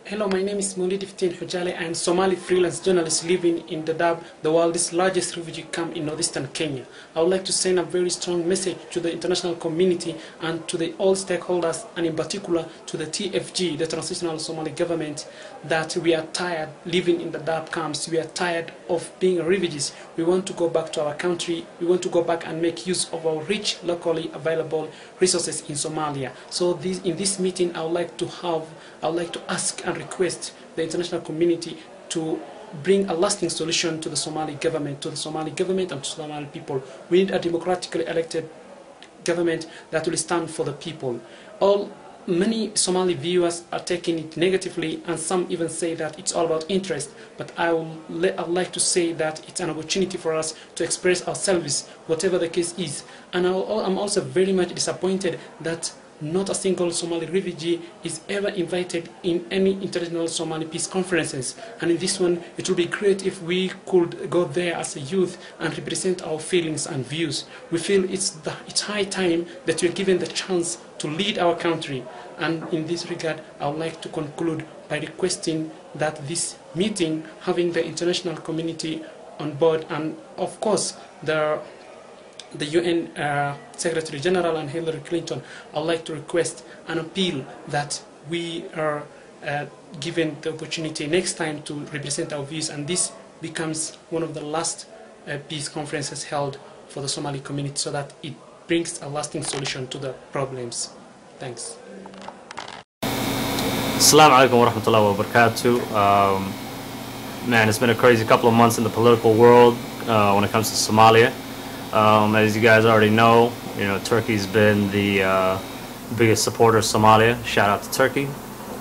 Hello, my name is Mulidi Hujale. I am Somali freelance journalist living in Dadaab, the world's largest refugee camp in northeastern Kenya. I would like to send a very strong message to the international community and to all stakeholders, and in particular to the TFG, the Transitional Somali Government, that we are tired living in the Dadaab camps. We are tired of being refugees. We want to go back to our country. We want to go back and make use of our rich, locally available resources in Somalia. So in this meeting, I would like to ask and request the international community to bring a lasting solution to the Somali government, and to Somali people. We need a democratically elected government that will stand for the people. Many Somali viewers are taking it negatively, and some even say that it's all about interest, but I'd like to say that it's an opportunity for us to express ourselves, whatever the case is. And I'm also very much disappointed that not a single Somali refugee is ever invited in any international Somali peace conferences. And in this one, it would be great if we could go there as a youth and represent our feelings and views. We feel it's high time that we're given the chance to lead our country. And in this regard, I would like to conclude by requesting that this meeting, having the international community on board, and of course the UN Secretary General and Hillary Clinton, I would like to request an appeal that we are given the opportunity next time to represent our views, and this becomes one of the last peace conferences held for the Somali community, so that it brings a lasting solution to the problems. Thanks. Assalamu alaikum wa rahmatullahi wa barakatuh. Man, it's been a crazy couple of months in the political world when it comes to Somalia. As you guys already know, Turkey's been the biggest supporter of Somalia. Shout out to Turkey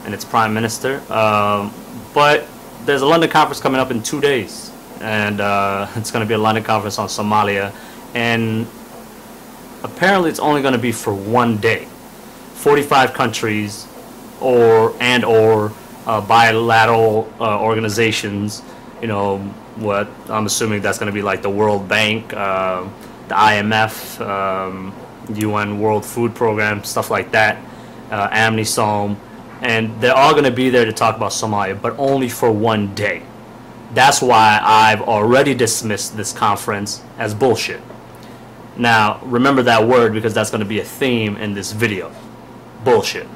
and its Prime Minister. But there's a London conference coming up in 2 days, and it's going to be a London conference on Somalia, and apparently it's only going to be for 1 day. 45 countries or bilateral organizations, what I'm assuming that's going to be like the World Bank, the IMF, UN World Food Program, stuff like that, AMNISOM, and they're all going to be there to talk about Somalia, but only for 1 day. That's why I've already dismissed this conference as bullshit. Now, remember that word, because that's going to be a theme in this video. Bullshit.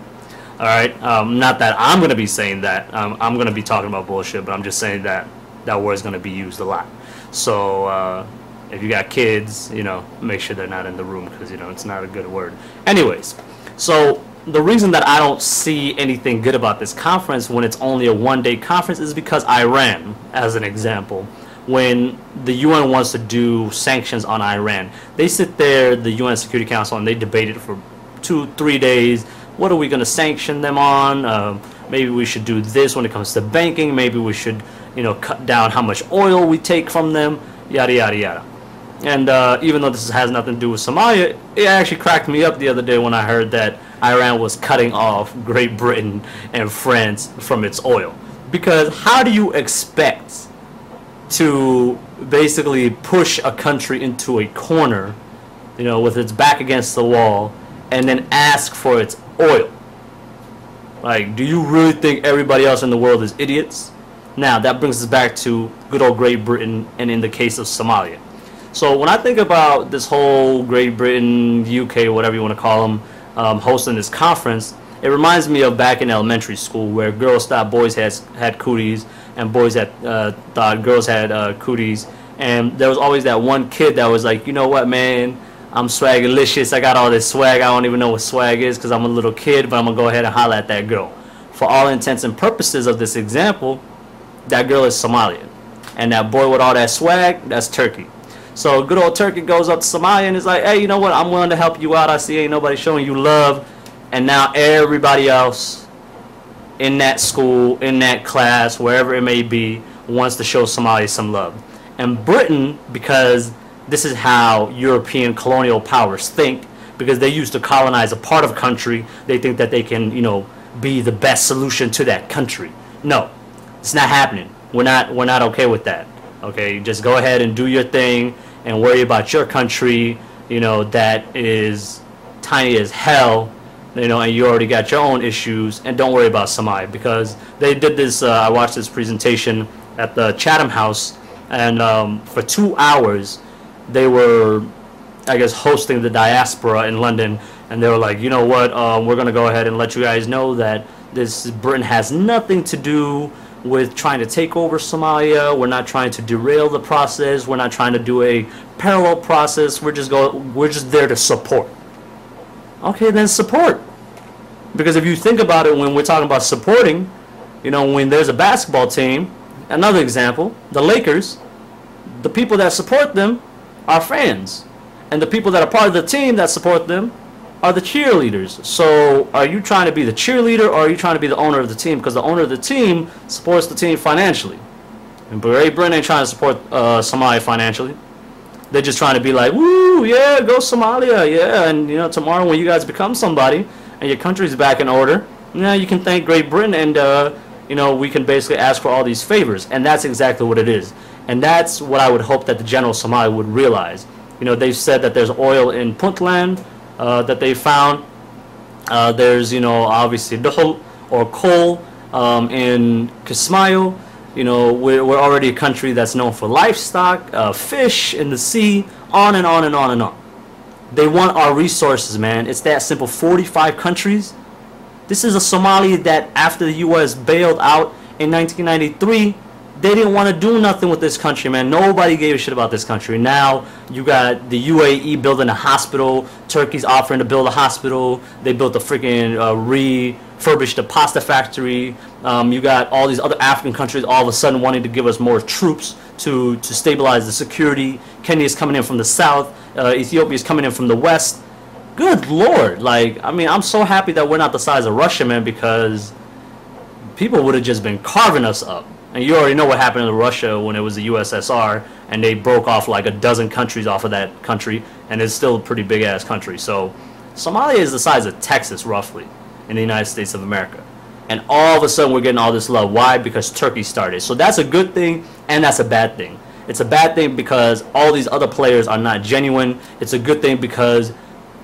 Alright? Not that I'm going to be saying that. I'm going to be talking about bullshit, but I'm just saying that that word is going to be used a lot. So, if you got kids, make sure they're not in the room, because, it's not a good word. Anyways, so the reason that I don't see anything good about this conference when it's only a 1-day conference is because Iran, as an example, when the UN wants to do sanctions on Iran, they sit there, the UN Security Council, and they debate it for 2-3 days. What are we going to sanction them on? Maybe we should do this when it comes to banking. Maybe we should, cut down how much oil we take from them, yada, yada, yada. And even though this has nothing to do with Somalia, it actually cracked me up the other day when I heard that Iran was cutting off Great Britain and France from its oil. Because how do you expect to basically push a country into a corner, with its back against the wall, and then ask for its oil? Like, do you really think everybody else in the world is idiots? Now, that brings us back to good old Great Britain, and in the case of Somalia. So when I think about this whole Great Britain, UK, whatever you want to call them, hosting this conference, it reminds me of back in elementary school, where girls thought boys had cooties, and boys thought girls had cooties, and there was always that one kid that was like, you know what, man, I'm swagalicious, I got all this swag, I don't even know what swag is because I'm a little kid, but I'm going to go ahead and holler at that girl. For all intents and purposes of this example, that girl is Somalian, and that boy with all that swag, that's Turkey. So good old Turkey goes up to Somalia and is like, hey, you know what, I'm willing to help you out, I see ain't nobody showing you love. And now everybody else in that school, in that class, wherever it may be, wants to show Somalia some love. And Britain, because this is how European colonial powers think, because they used to colonize a part of a country, they think that they can, be the best solution to that country. No, it's not happening. We're not okay with that. Okay, just go ahead and do your thing and worry about your country, that is tiny as hell, you know, and you already got your own issues, and don't worry about Somalia, because they did this. I watched this presentation at the Chatham House, and for 2 hours they were, I guess, hosting the diaspora in London, and they were like, you know what, we're gonna go ahead and let you guys know that this Britain has nothing to do with trying to take over Somalia. We're not trying to derail the process. We're not trying to do a parallel process. We're just there to support. Okay, then support. Because if you think about it, when we're talking about supporting, you know, when there's a basketball team, another example, the Lakers, the people that support them are fans, and the people that are part of the team that support them are the cheerleaders. So are you trying to be the cheerleader, or are you trying to be the owner of the team? Because the owner of the team supports the team financially, and Great Britain ain't trying to support Somalia financially. They're just trying to be like, woo, yeah, go Somalia, yeah, and you know, tomorrow when you guys become somebody and your country's back in order, yeah, you can thank Great Britain, and you know, we can basically ask for all these favors. And that's exactly what it is, and that's what I would hope that the general Somali would realize. You know, they've said that there's oil in Puntland that they found. There's, you know, obviously duhul or coal in Kismayo. You know, we're already a country that's known for livestock, fish in the sea, on and on and on and on. They want our resources, man. It's that simple. 45 countries. This is a Somali that after the U.S. bailed out in 1993, they didn't want to do nothing with this country, man. Nobody gave a shit about this country. Now you got the UAE building a hospital. Turkey's offering to build a hospital. They built a freaking refurbished a pasta factory. You got all these other African countries all of a sudden wanting to give us more troops to stabilize the security. Kenya's coming in from the south. Ethiopia's coming in from the west. Good Lord. Like, I mean, I'm so happy that we're not the size of Russia, man, because people would have just been carving us up. And you already know what happened to Russia when it was the USSR, and they broke off like a dozen countries off of that country, and it's still a pretty big-ass country. So Somalia is the size of Texas, roughly, in the United States of America. And all of a sudden, we're getting all this love. Why? Because Turkey started. So that's a good thing, and that's a bad thing. It's a bad thing because all these other players are not genuine. It's a good thing because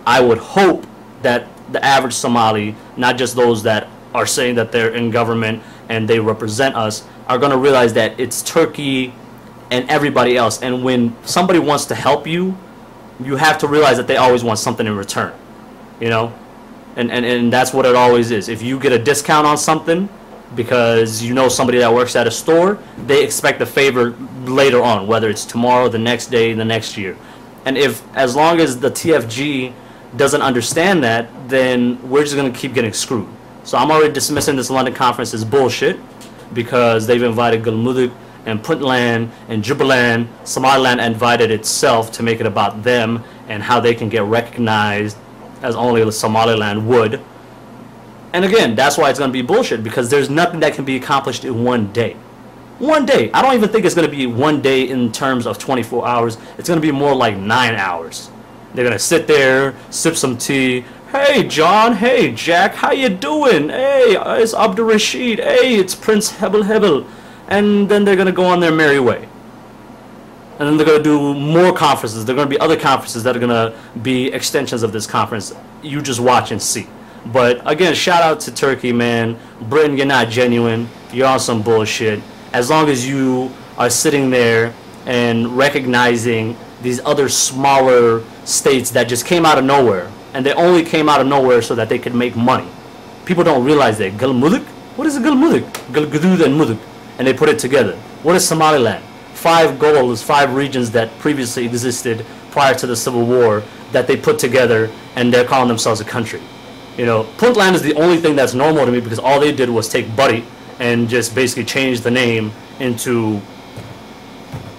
I would hope that the average Somali, not just those that are saying that they're in government and they represent us, are going to realize that it's Turkey and everybody else. And when somebody wants to help you, you have to realize that they always want something in return, you know? And that's what it always is. If you get a discount on something because you know somebody that works at a store, they expect a favor later on, whether it's tomorrow, the next day, the next year. And as long as the TFG doesn't understand that, then we're just going to keep getting screwed. So I'm already dismissing this London conference as bullshit, because they've invited Galmudug and Puntland and Jubaland. Somaliland invited itself to make it about them and how they can get recognized as only Somaliland would. And again, that's why it's going to be bullshit, because there's nothing that can be accomplished in one day. One day. I don't even think it's going to be one day in terms of 24 hours. It's going to be more like 9 hours. They're going to sit there, sip some tea. Hey, John. Hey, Jack. How you doing? Hey, it's Abdul Rashid. Hey, it's Prince Hebel Hebel. And then they're going to go on their merry way. And then they're going to do more conferences. There are going to be other conferences that are going to be extensions of this conference. You just watch and see. But again, shout out to Turkey, man. Britain, you're not genuine. You're on some bullshit. As long as you are sitting there and recognizing these other smaller states that just came out of nowhere. And they only came out of nowhere so that they could make money. People don't realize that. Galmudug? What is a Galmudug? Galgadud and Mudug. And they put it together. What is Somaliland? 5 goals, 5 regions that previously existed prior to the Civil War that they put together, and they're calling themselves a country. You know, Puntland is the only thing that's normal to me, because all they did was take Buddy and just basically change the name into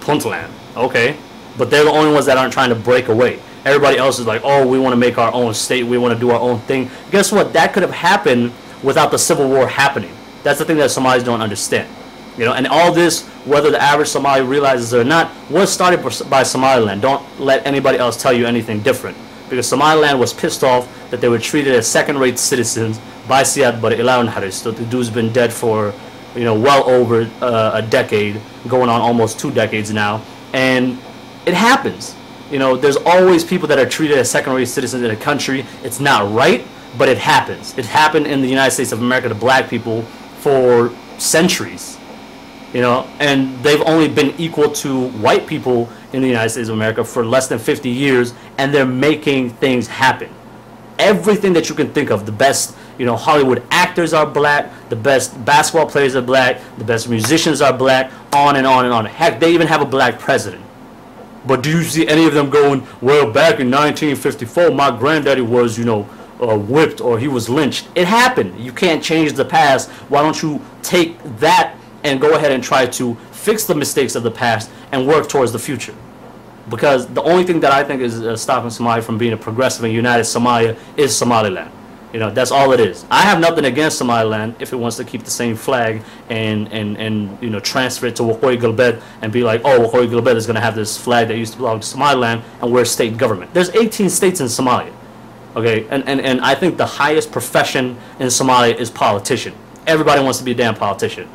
Puntland. Okay? But they're the only ones that aren't trying to break away. Everybody else is like, oh, we want to make our own state, we want to do our own thing. Guess what? That could have happened without the Civil War happening. That's the thing that Somalis don't understand. You know, and all this, whether the average Somali realizes it or not, was started by Somaliland. Don't let anybody else tell you anything different. Because Somaliland was pissed off that they were treated as second-rate citizens by Siad Barre Ilawan Haris. The dude's been dead for, you know, well over a decade, going on almost 2 decades now. And it happens. You know, there's always people that are treated as second-rate citizens in a country. It's not right, but it happens. It happened in the United States of America to black people for centuries, you know, and they've only been equal to white people in the United States of America for less than 50 years, and they're making things happen. Everything that you can think of, the best, you know, Hollywood actors are black, the best basketball players are black, the best musicians are black, on and on and on. Heck, they even have a black president. But do you see any of them going, well, back in 1954, my granddaddy was, you know, whipped or he was lynched? It happened. You can't change the past. Why don't you take that and go ahead and try to fix the mistakes of the past and work towards the future? Because the only thing that I think is stopping Somalia from being a progressive and united Somalia is Somaliland. You know, that's all it is. I have nothing against Somaliland if it wants to keep the same flag and you know, transfer it to Waqooyi Galbeed and be like, oh, Waqooyi Galbeed is going to have this flag that used to belong to Somaliland and we're state government. There's 18 states in Somalia. Okay, and I think the highest profession in Somalia is politician. Everybody wants to be a damn politician.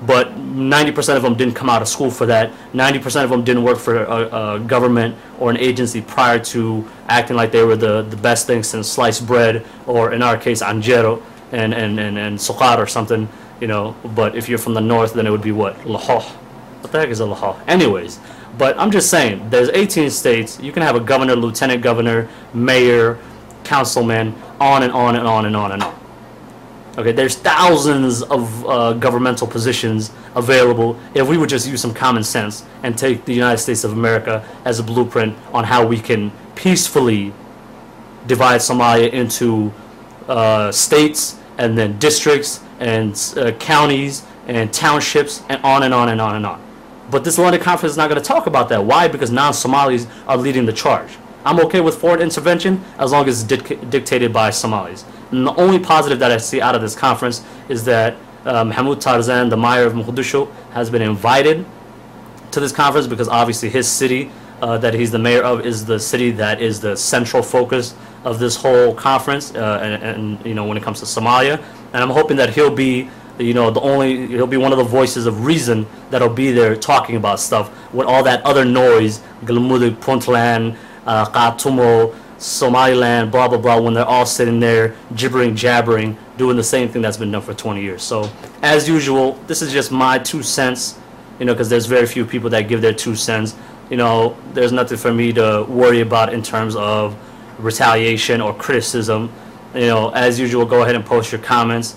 But 90% of them didn't come out of school for that. 90% of them didn't work for a government or an agency prior to acting like they were the best thing since sliced bread, or in our case, anjero and sokar or something, you know. But if you're from the north, then it would be what? Lahoh. What the heck is a lahoh? Anyways, but I'm just saying, there's 18 states. You can have a governor, lieutenant governor, mayor, councilman, on and on and on and on and on. Okay, there's thousands of governmental positions available if we would just use some common sense and take the United States of America as a blueprint on how we can peacefully divide Somalia into states and then districts and counties and townships and on and on and on and on. But this London conference is not going to talk about that. Why? Because non-Somalis are leading the charge. I'm okay with foreign intervention as long as it's dictated by Somalis. And the only positive that I see out of this conference is that Mahmoud Tarzan, the mayor of Mogadishu, has been invited to this conference because obviously his city that he's the mayor of is the city that is the central focus of this whole conference, and you know, when it comes to Somalia. And I'm hoping that he'll be, you know, he'll be one of the voices of reason that'll be there talking about stuff with all that other noise, Galmudug, Puntland, Khartoum, Somaliland, blah blah blah, when they're all sitting there gibbering, jabbering, doing the same thing that's been done for 20 years. So as usual, this is just my 2 cents, you know, because there's very few people that give their 2 cents. You know, there's nothing for me to worry about in terms of retaliation or criticism. You know, as usual, go ahead and post your comments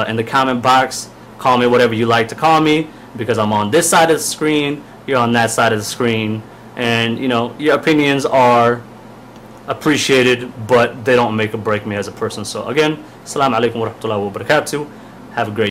in the comment box. Call me whatever you like to call me, because I'm on this side of the screen, you're on that side of the screen, and you know, your opinions are appreciated, but they don't make or break me as a person. So again, assalamu alaikum wa rahmatullahi wa barakatuh. Have a great